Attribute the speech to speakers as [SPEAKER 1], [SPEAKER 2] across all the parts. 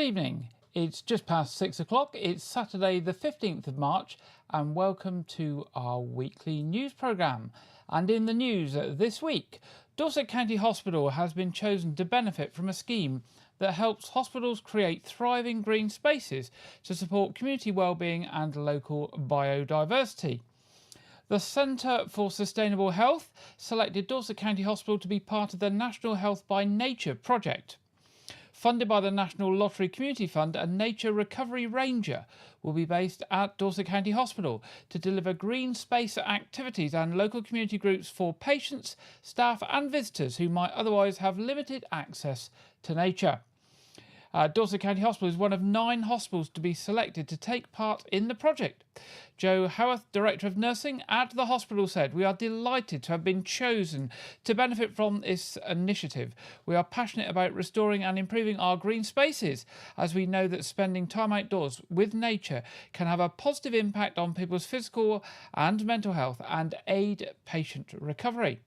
[SPEAKER 1] evening. It's just past 6 o'clock. It's Saturday the 15th of March and welcome to our weekly news programme. And in the news this week, Dorset County Hospital has been chosen to benefit from a scheme that helps hospitals create thriving green spaces to support community wellbeing and local biodiversity. The Centre for Sustainable Health selected Dorset County Hospital to be part of the National Health by Nature project. Funded by the National Lottery Community Fund, a Nature Recovery Ranger will be based at Dorset County Hospital to deliver green space activities and local community groups for patients, staff and visitors who might otherwise have limited access to nature. Dorset County Hospital is one of 9 hospitals to be selected to take part in the project. Joe Howarth, Director of Nursing at the hospital, said, "We are delighted to have been chosen to benefit from this initiative. We are passionate about restoring and improving our green spaces, as we know that spending time outdoors with nature can have a positive impact on people's physical and mental health and aid patient recovery."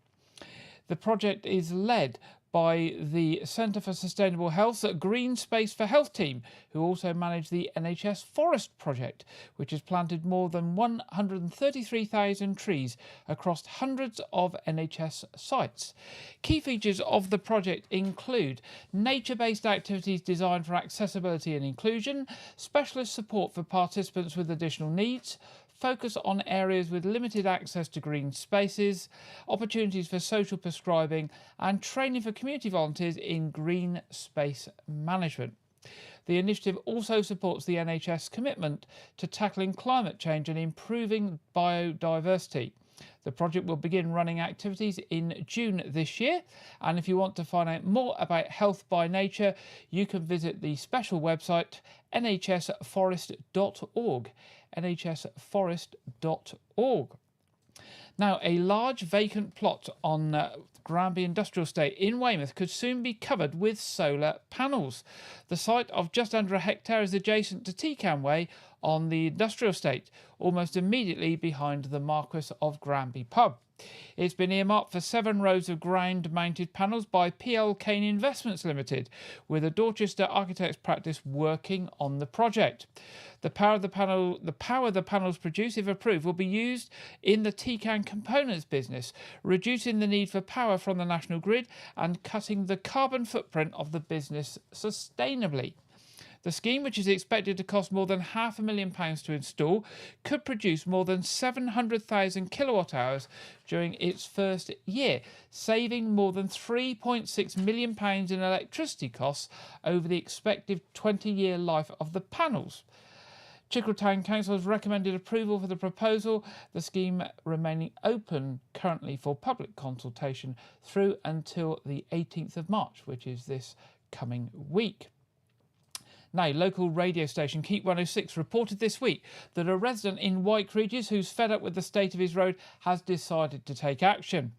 [SPEAKER 1] The project is led by the Centre for Sustainable Health's Green Space for Health team, who also manage the NHS Forest project, which has planted more than 133,000 trees across hundreds of NHS sites. Key features of the project include nature-based activities designed for accessibility and inclusion, specialist support for participants with additional needs, focus on areas with limited access to green spaces, opportunities for social prescribing and training for community volunteers in green space management. The initiative also supports the NHS commitment to tackling climate change and improving biodiversity. The project will begin running activities in June this year, and if you want to find out more about Health by Nature, you can visit the special website nhsforest.org, nhsforest.org. Now, a large vacant plot on Granby Industrial Estate in Weymouth could soon be covered with solar panels. The site of just under a hectare is adjacent to Tecan Way on the industrial estate, almost immediately behind the Marquis of Granby pub. It's been earmarked for 7 rows of ground-mounted panels by PL Kane Investments Limited, with a Dorchester architects practice working on the project. The power the panels produce, if approved, will be used in the Tecan components business, reducing the need for power from the national grid and cutting the carbon footprint of the business sustainably. The scheme, which is expected to cost more than £500,000 to install, could produce more than 700,000 kilowatt hours during its first year, saving more than £3.6 million in electricity costs over the expected 20-year life of the panels. Chickerell Town Council has recommended approval for the proposal, the scheme remaining open currently for public consultation through until the 18th of March, which is this coming week. Now, local radio station Keep 106 reported this week that a resident in White Regis who's fed up with the state of his road has decided to take action.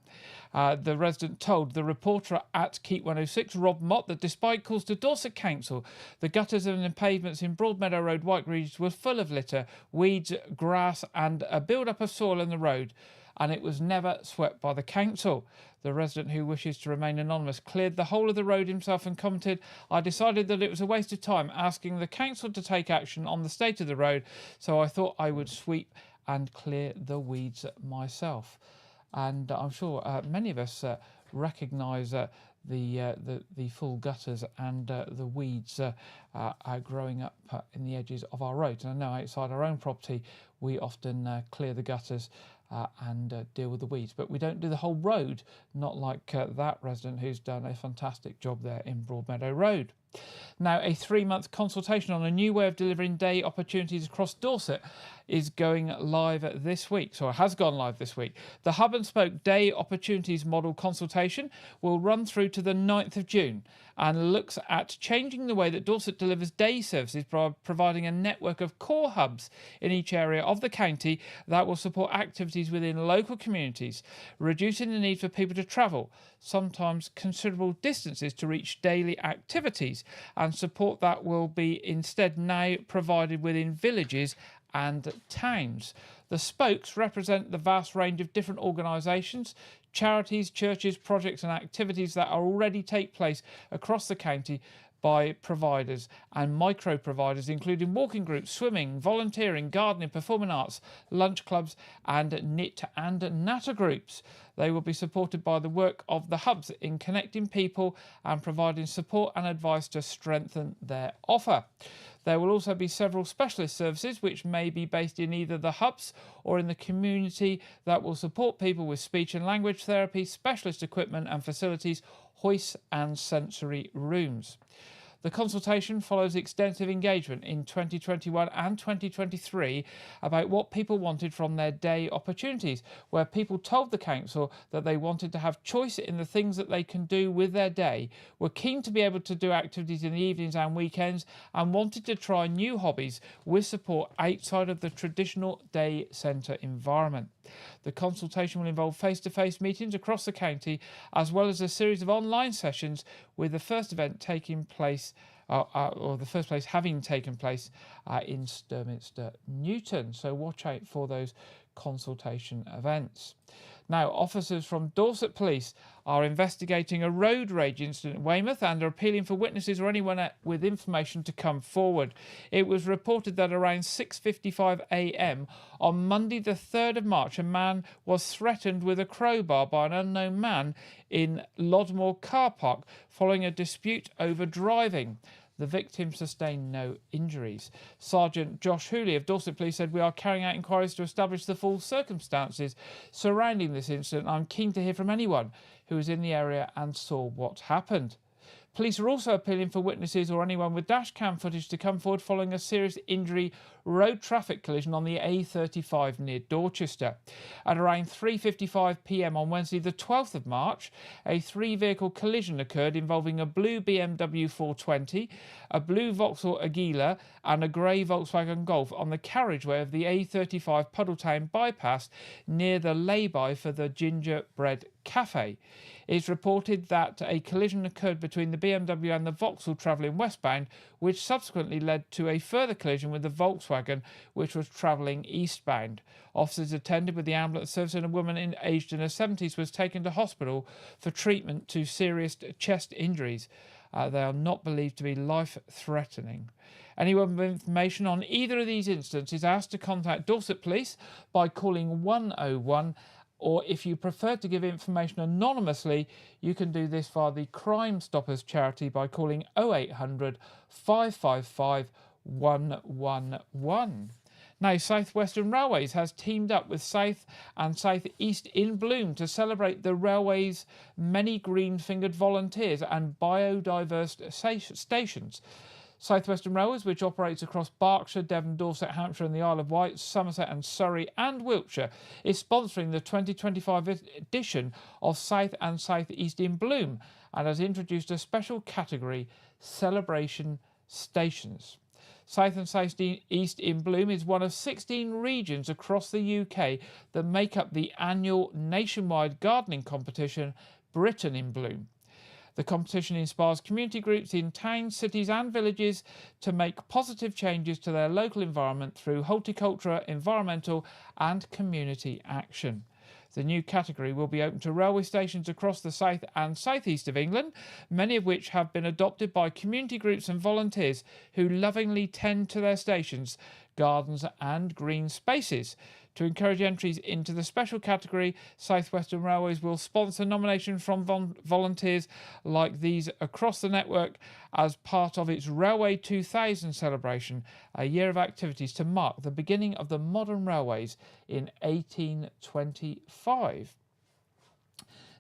[SPEAKER 1] The resident told the reporter at Keep 106, Rob Mott, that despite calls to Dorset Council, the gutters and the pavements in Broadmeadow Road, White Regis, were full of litter, weeds, grass and a build-up of soil in the road, and it was never swept by the council. The resident, who wishes to remain anonymous, cleared the whole of the road himself and commented, "I decided that it was a waste of time asking the council to take action on the state of the road, so I thought I would sweep and clear the weeds myself." And I'm sure many of us recognise the full gutters and the weeds are growing up in the edges of our roads. And I know outside our own property we often clear the gutters and deal with the weeds, but we don't do the whole road, not like that resident who's done a fantastic job there in Broadmeadow Road. Now, a 3-month consultation on a new way of delivering day opportunities across Dorset is going live this week, so it has gone live this week. The Hub and Spoke Day Opportunities Model consultation will run through to the 9th of June and looks at changing the way that Dorset delivers day services by providing a network of core hubs in each area of the county that will support activities within local communities, reducing the need for people to travel, sometimes considerable distances, to reach daily activities, and support that will be instead now provided within villages and towns. The spokes represent the vast range of different organisations, charities, churches, projects and activities that already take place across the county, by providers and micro providers, including walking groups, swimming, volunteering, gardening, performing arts, lunch clubs, and knit and natter groups. They will be supported by the work of the hubs in connecting people and providing support and advice to strengthen their offer. There will also be several specialist services which may be based in either the hubs or in the community that will support people with speech and language therapy, specialist equipment and facilities, hoists and sensory rooms. The consultation follows extensive engagement in 2021 and 2023 about what people wanted from their day opportunities, where people told the council that they wanted to have choice in the things that they can do with their day, were keen to be able to do activities in the evenings and weekends, and wanted to try new hobbies with support outside of the traditional day centre environment. The consultation will involve face-to-face meetings across the county, as well as a series of online sessions, with the first event taking place, or the first place having taken place in Sturminster Newton. So watch out for those consultation events. Now, officers from Dorset Police are investigating a road rage incident in Weymouth and are appealing for witnesses or anyone with information to come forward. It was reported that around 6:55 a.m. on Monday the 3rd of March, a man was threatened with a crowbar by an unknown man in Lodmore car park following a dispute over driving. The victim sustained no injuries. Sergeant Josh Hooley of Dorset Police said, "We are carrying out inquiries to establish the full circumstances surrounding this incident. I'm keen to hear from anyone who was in the area and saw what happened." Police are also appealing for witnesses or anyone with dash cam footage to come forward following a serious injury road traffic collision on the A35 near Dorchester. At around 3:55 p.m. on Wednesday the 12th of March, a three-vehicle collision occurred involving a blue BMW 420, a blue Vauxhall Aguila and a grey Volkswagen Golf on the carriageway of the A35 Puddletown bypass near the lay-by for the Gingerbread Cafe. It's reported that a collision occurred between the BMW and the Vauxhall travelling westbound, which subsequently led to a further collision with the Volkswagen, which was travelling eastbound. Officers attended with the ambulance service, and a woman aged in her 70s was taken to hospital for treatment to serious chest injuries. They are not believed to be life-threatening. Anyone with information on either of these incidents is asked to contact Dorset Police by calling 101, or if you prefer to give information anonymously, you can do this via the Crime Stoppers charity by calling 0800 555 111. Now, South Western Railways has teamed up with South and South East in Bloom to celebrate the railway's many green-fingered volunteers and biodiverse stations. South Western Railways, which operates across Berkshire, Devon, Dorset, Hampshire and the Isle of Wight, Somerset and Surrey and Wiltshire, is sponsoring the 2025 edition of South and South East in Bloom and has introduced a special category, Celebration Stations. South and South East in Bloom is one of 16 regions across the UK that make up the annual nationwide gardening competition, Britain in Bloom. The competition inspires community groups in towns, cities and villages to make positive changes to their local environment through horticulture, environmental and community action. The new category will be open to railway stations across the south and southeast of England, many of which have been adopted by community groups and volunteers who lovingly tend to their stations, gardens and green spaces. To encourage entries into the special category, South Western Railways will sponsor nominations from volunteers like these across the network as part of its Railway 2000 celebration, a year of activities to mark the beginning of the modern railways in 1825.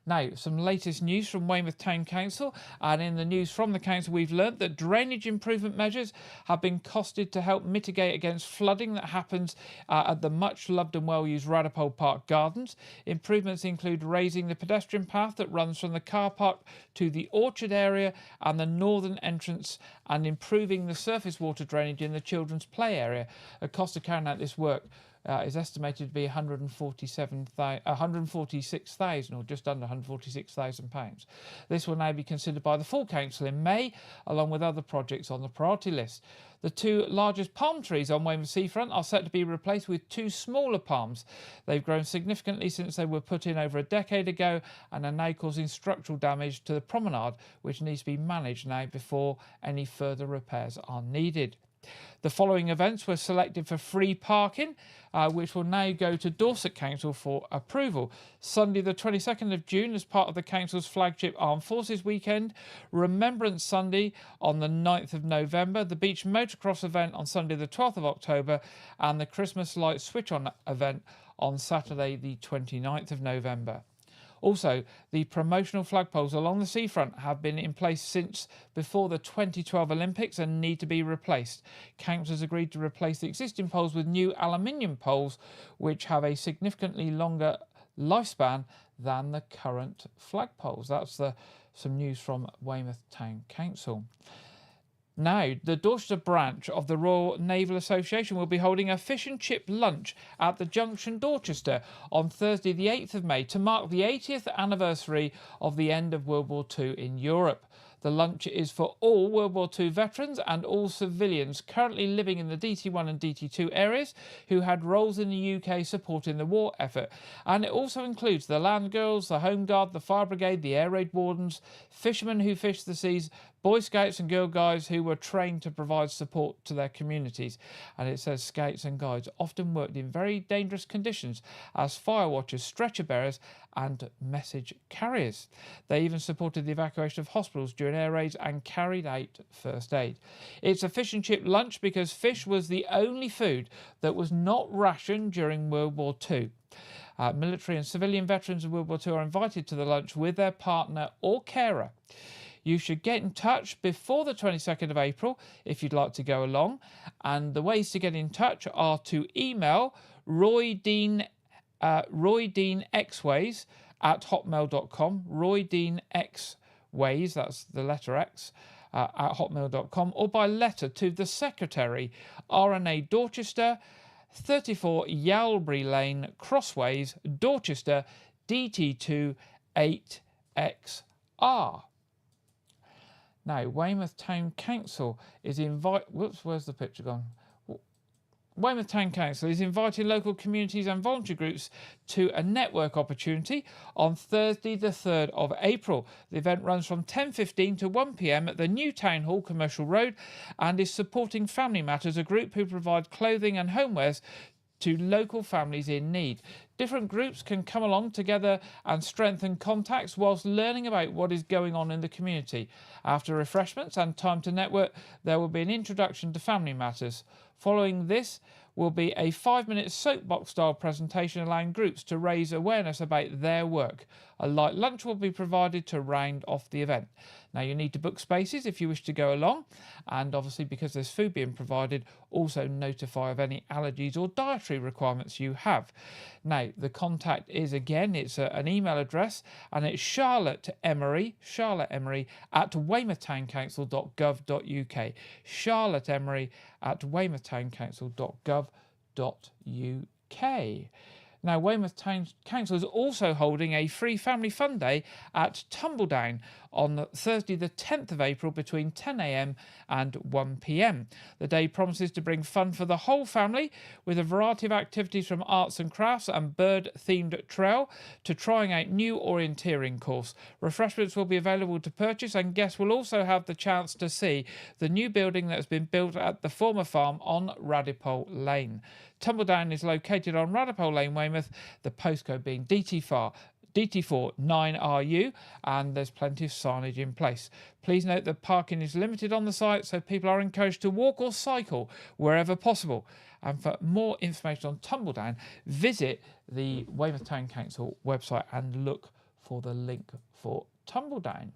[SPEAKER 1] Now, some latest news from Weymouth Town Council, and in the news from the council we've learnt that drainage improvement measures have been costed to help mitigate against flooding that happens at the much loved and well used Radipole Park Gardens. Improvements include raising the pedestrian path that runs from the car park to the orchard area and the northern entrance, and improving the surface water drainage in the children's play area. The cost of carrying out this work is estimated to be 146,000, or just under £146,000. This will now be considered by the full council in May, along with other projects on the priority list. The two largest palm trees on Weymouth seafront are set to be replaced with two smaller palms. They've grown significantly since they were put in over a decade ago and are now causing structural damage to the promenade, which needs to be managed now before any further repairs are needed. The following events were selected for free parking, which will now go to Dorset Council for approval. Sunday the 22nd of June, as part of the Council's flagship Armed Forces Weekend, Remembrance Sunday on the 9th of November, the Beach Motocross event on Sunday the 12th of October, and the Christmas Light Switch-On event on Saturday the 29th of November. Also, the promotional flagpoles along the seafront have been in place since before the 2012 Olympics and need to be replaced. Council has agreed to replace the existing poles with new aluminium poles, which have a significantly longer lifespan than the current flagpoles. That's some news from Weymouth Town Council. Now, the Dorchester branch of the Royal Naval Association will be holding a fish and chip lunch at the Junction, Dorchester, on Thursday the 8th of May to mark the 80th anniversary of the end of World War II in Europe. The lunch is for all World War II veterans and all civilians currently living in the DT1 and DT2 areas who had roles in the UK supporting the war effort. And it also includes the Land Girls, the Home Guard, the Fire Brigade, the Air Raid Wardens, fishermen who fish the seas, Boy Scouts and Girl Guides who were trained to provide support to their communities. And it says Scouts and Guides often worked in very dangerous conditions as fire watchers, stretcher bearers and message carriers. They even supported the evacuation of hospitals during air raids and carried out first aid. It's a fish and chip lunch because fish was the only food that was not rationed during World War II. Military and civilian veterans of World War II are invited to the lunch with their partner or carer. You should get in touch before the 22nd of April if you'd like to go along. And the ways to get in touch are to email roydeanxways@hotmail.com, roydeanxways, that's the letter X, at hotmail.com, or by letter to the Secretary, RNA Dorchester, 34 Yalbury Lane, Crossways, Dorchester, DT2 8XR. Now, Weymouth Town Council is where's the picture gone? Weymouth Town Council is inviting local communities and voluntary groups to a network opportunity on Thursday the 3rd of April. The event runs from 10:15 to 1 p.m. at the New Town Hall, Commercial Road, and is supporting Family Matters, a group who provide clothing and homewares to local families in need. Different groups can come along together and strengthen contacts whilst learning about what is going on in the community. After refreshments and time to network, there will be an introduction to Family Matters. Following this will be a 5-minute soapbox-style presentation allowing groups to raise awareness about their work. A light lunch will be provided to round off the event. Now, you need to book spaces if you wish to go along, and obviously because there's food being provided, also notify of any allergies or dietary requirements you have. Now, the contact is, again, it's an email address, and it's Charlotte Emery at weymouthtowncouncil.gov.uk. Charlotte Emery at weymouthtowncouncil.gov.uk. Now, Weymouth Town Council is also holding a free family fun day at Tumbledown on Thursday the 10th of April between 10 a.m. and 1 p.m. The day promises to bring fun for the whole family with a variety of activities from arts and crafts and bird-themed trail to trying out new orienteering course. Refreshments will be available to purchase, and guests will also have the chance to see the new building that has been built at the former farm on Radipole Lane. Tumbledown is located on Radipole Lane, Weymouth, the postcode being DT4 9RU, and there's plenty of signage in place. Please note that parking is limited on the site, so people are encouraged to walk or cycle wherever possible. And for more information on Tumbledown, visit the Weymouth Town Council website and look for the link for Tumbledown.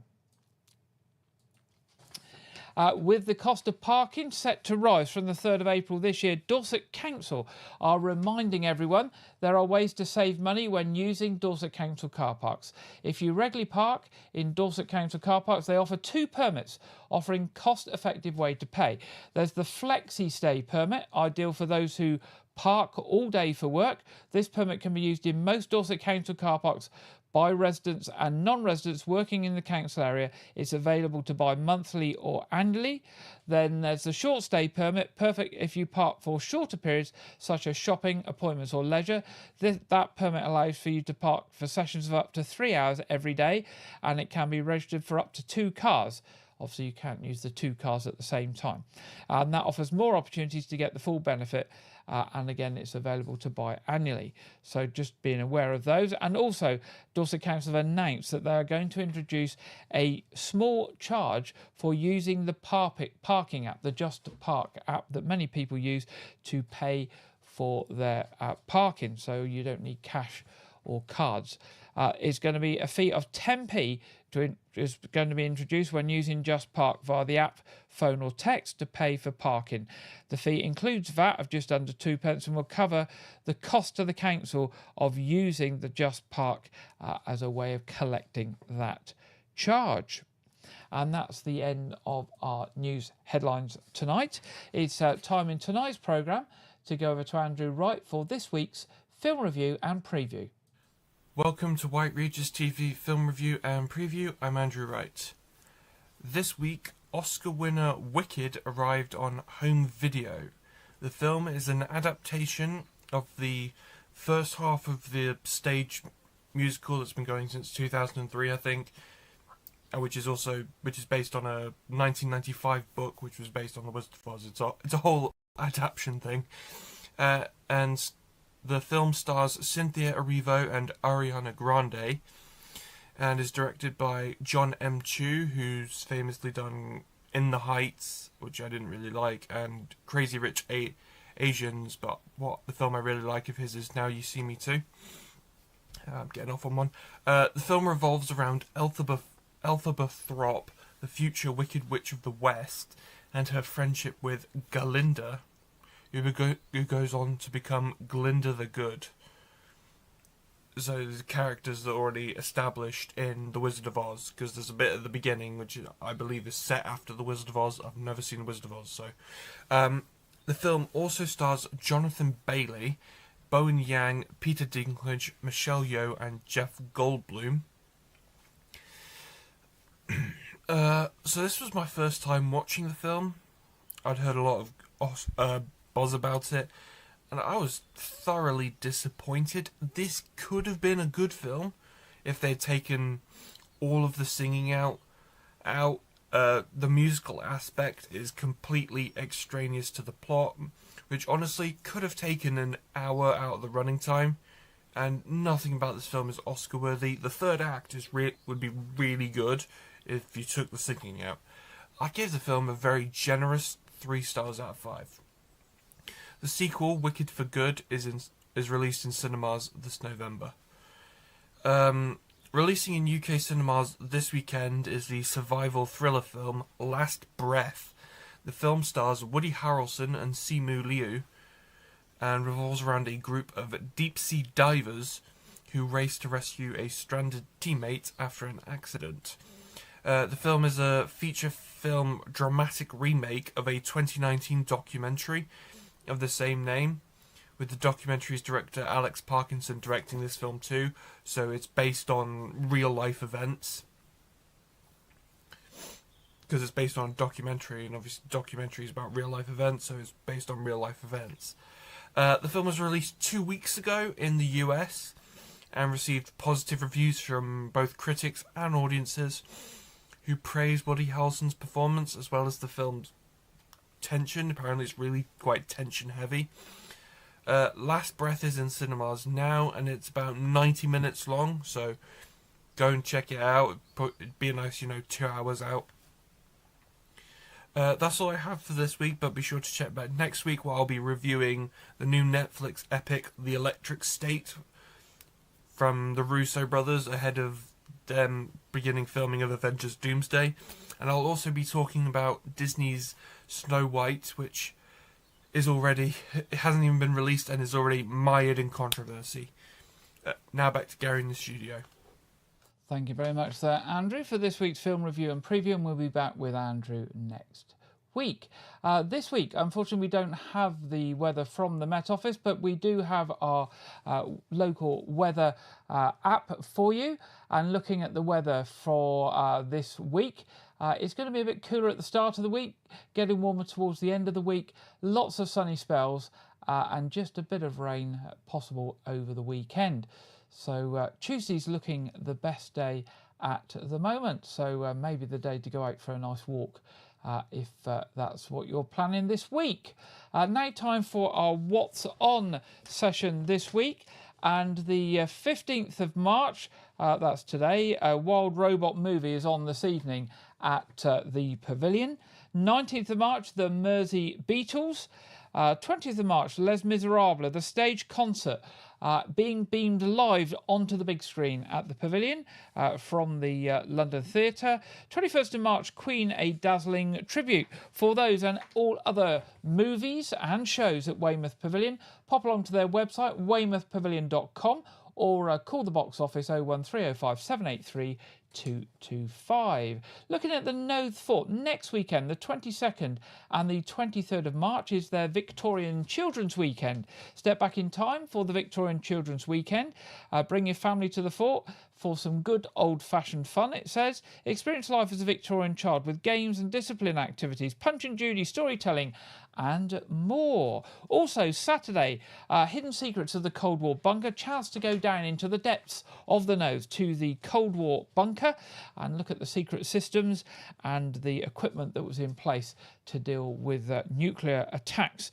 [SPEAKER 1] With the cost of parking set to rise from the 3rd of April this year, Dorset Council are reminding everyone there are ways to save money when using Dorset Council car parks. If you regularly park in Dorset Council car parks, they offer 2 permits offering cost-effective way to pay. There's the Flexi Stay permit, ideal for those who park all day for work. This permit can be used in most Dorset Council car parks by residents and non-residents working in the council area. It's available to buy monthly or annually. Then there's the short stay permit, perfect if you park for shorter periods such as shopping, appointments or leisure. That permit allows for you to park for sessions of up to 3 hours every day, and it can be registered for up to 2 cars. Obviously, you can't use the 2 cars at the same time. And that offers more opportunities to get the full benefit. And again, it's available to buy annually. So just being aware of those. And also, Dorset Council have announced that they are going to introduce a small charge for using the parking app, the Just Park app that many people use to pay for their parking. So you don't need cash or cards. It's going to be a fee of 10p is going to be introduced when using Just Park via the app, phone or text to pay for parking. The fee includes VAT of just under 2p and will cover the cost to the council of using the Just Park as a way of collecting that charge. And that's the end of our news headlines tonight. It's time in tonight's programme to go over to Andrew Wright for this week's film review and preview.
[SPEAKER 2] Welcome to White Regis TV Film Review and Preview. I'm Andrew Wright. This week, Oscar winner Wicked arrived on home video. The film is an adaptation of the first half of the stage musical that's been going since 2003, I think, which is based on a 1995 book, which was based on The Wizard of Oz. It's a whole adaptation thing, and the film stars Cynthia Erivo and Ariana Grande, and is directed by John M. Chu, who's famously done In the Heights, which I didn't really like, and Crazy Rich Asians, but the film I really like of his is Now You See Me Too. I'm getting off on one. The film revolves around Elphaba Throp, the future Wicked Witch of the West, and her friendship with Galinda, who goes on to become Glinda the Good. So the characters that are already established in The Wizard of Oz, because there's a bit at the beginning which I believe is set after The Wizard of Oz. I've never seen The Wizard of Oz, so the film also stars Jonathan Bailey, Bowen Yang, Peter Dinklage, Michelle Yeoh, and Jeff Goldblum. So this was my first time watching the film. I'd heard a lot of buzz about it, and I was thoroughly disappointed. This could have been a good film if they'd taken all of the singing out. The musical aspect is completely extraneous to the plot, which honestly could have taken an hour out of the running time, and nothing about this film is Oscar worthy. The third act would be really good if you took the singing out. I give the film a very generous 3 stars out of 5. The sequel, Wicked for Good, is released in cinemas this November. Releasing in UK cinemas this weekend is the survival thriller film Last Breath. The film stars Woody Harrelson and Simu Liu, and revolves around a group of deep-sea divers who race to rescue a stranded teammate after an accident. The film is a feature film dramatic remake of a 2019 documentary of the same name, with the documentary's director Alex Parkinson directing this film too, so it's based on real-life events. Because it's based on a documentary, and obviously documentary is about real-life events, so it's based on real-life events. The film was released 2 weeks ago in the US, and received positive reviews from both critics and audiences, who praised Woody Harrelson's performance, as well as the film's tension. Apparently it's really quite tension heavy. Last Breath is in cinemas now, and it's about 90 minutes long, so go and check it out. It'd be a nice, 2 hours out. That's all I have for this week, but be sure to check back next week where I'll be reviewing the new Netflix epic The Electric State from the Russo brothers ahead of them beginning filming of Avengers Doomsday. And I'll also be talking about Disney's Snow White, which is already, it hasn't even been released and is already mired in controversy. Now back to Gary in the studio.
[SPEAKER 1] Thank you very much there, Andrew, for this week's film review and preview, and we'll be back with Andrew next week. This week, unfortunately, we don't have the weather from the Met Office, but we do have our local weather app for you. And looking at the weather for this week, it's going to be a bit cooler at the start of the week, getting warmer towards the end of the week, lots of sunny spells, and just a bit of rain possible over the weekend. So Tuesday's looking the best day at the moment, so maybe the day to go out for a nice walk if that's what you're planning this week. Now time for our What's On session this week, and the 15th of March, that's today, Wild Robot movie is on this evening at the Pavilion. 19th of March, the Mersey Beatles. 20th of March, Les Miserables, the stage concert, being beamed live onto the big screen at the Pavilion from the London Theatre. 21st of March, Queen, a dazzling tribute. For those and all other movies and shows at Weymouth Pavilion, pop along to their website, weymouthpavilion.com, or call the box office 01305 783 225. Looking at the Knowth Fort, next weekend, the 22nd and the 23rd of March, is their Victorian Children's Weekend. Step back in time for the Victorian Children's Weekend. Bring your family to the fort for some good old-fashioned fun, it says. Experience life as a Victorian child with games and discipline activities, Punch and Judy, storytelling, and more. Also, Saturday, Hidden Secrets of the Cold War Bunker. Chance to go down into the depths of the Knowth to the Cold War bunker and look at the secret systems and the equipment that was in place to deal with nuclear attacks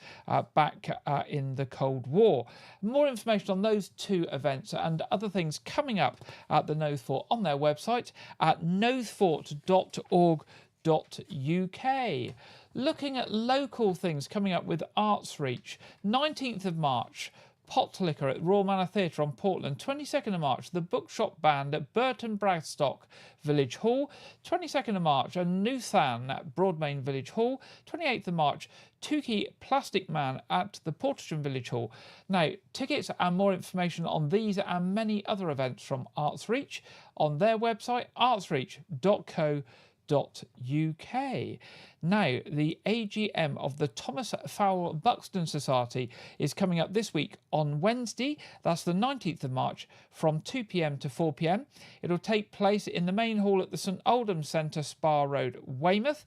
[SPEAKER 1] back in the Cold War. More information on those two events and other things coming up at the Knowth Fort on their website at knowthfort.org.uk. Looking at local things coming up with Arts Reach, 19th of March, Pot Liquor at Royal Manor Theatre on Portland. 22nd of March, the Bookshop Band at Burton Bradstock Village Hall. 22nd of March, a Newthan at Broadmain Village Hall. 28th of March, Tukey Plastic Man at the Porterstone Village Hall. Now, tickets and more information on these and many other events from Arts Reach on their website, artsreach.co.uk. Now, the AGM of the Thomas Fowell Buxton Society is coming up this week on Wednesday. That's the 19th of March from 2 p.m. to 4 p.m. It'll take place in the main hall at the St Aldham's Centre, Spa Road, Weymouth.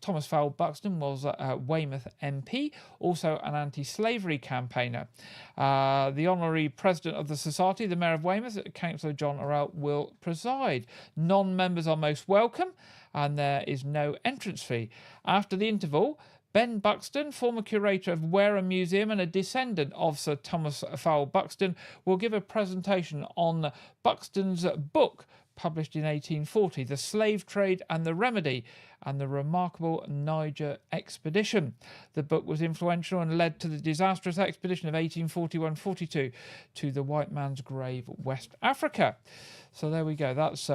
[SPEAKER 1] Thomas Fowell Buxton was a Weymouth MP, also an anti-slavery campaigner. The honorary president of the society, the Mayor of Weymouth, Councillor John Orrell, will preside. Non-members are most welcome, and there is no entrance fee. After the interval, Ben Buxton, former curator of Wareham Museum and a descendant of Sir Thomas Fowell Buxton, will give a presentation on Buxton's book, published in 1840, The Slave Trade and the Remedy, and the Remarkable Niger Expedition. The book was influential and led to the disastrous expedition of 1841-42 to the white man's grave, West Africa. So there we go. That's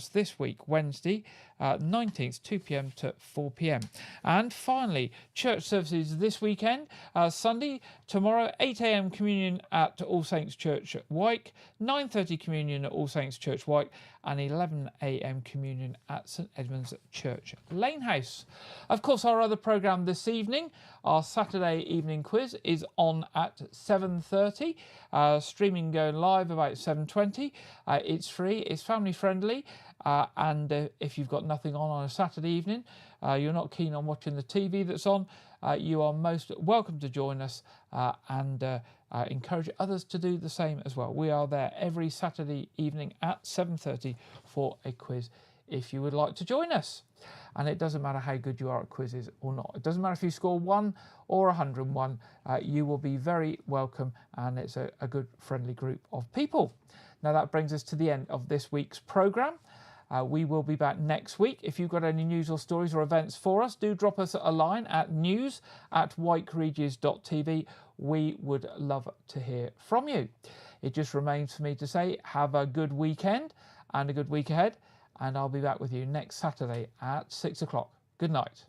[SPEAKER 1] this week, Wednesday, 19th, 2 p.m. to 4 p.m. And finally, church services this weekend. Sunday, tomorrow, 8 a.m. communion at All Saints Church, Wyke, 9:30 communion at All Saints Church, Wyke, and 11 a.m. communion at St Edmund's Church, Lanehouse. Of course, our other programme this evening, our Saturday evening quiz, is on at 7:30. Streaming going live about 7:20. It's free, it's family friendly, and if you've got nothing on a Saturday evening, you're not keen on watching the TV that's on, you are most welcome to join us and encourage others to do the same as well. We are there every Saturday evening at 7:30 for a quiz if you would like to join us. And it doesn't matter how good you are at quizzes or not. It doesn't matter if you score 1 or 101. You will be very welcome, and it's a good, friendly group of people. Now that brings us to the end of this week's programme. We will be back next week. If you've got any news or stories or events for us, do drop us a line at news@whiteregis.tv. We would love to hear from you. It just remains for me to say have a good weekend and a good week ahead, and I'll be back with you next Saturday at 6 o'clock. Good night.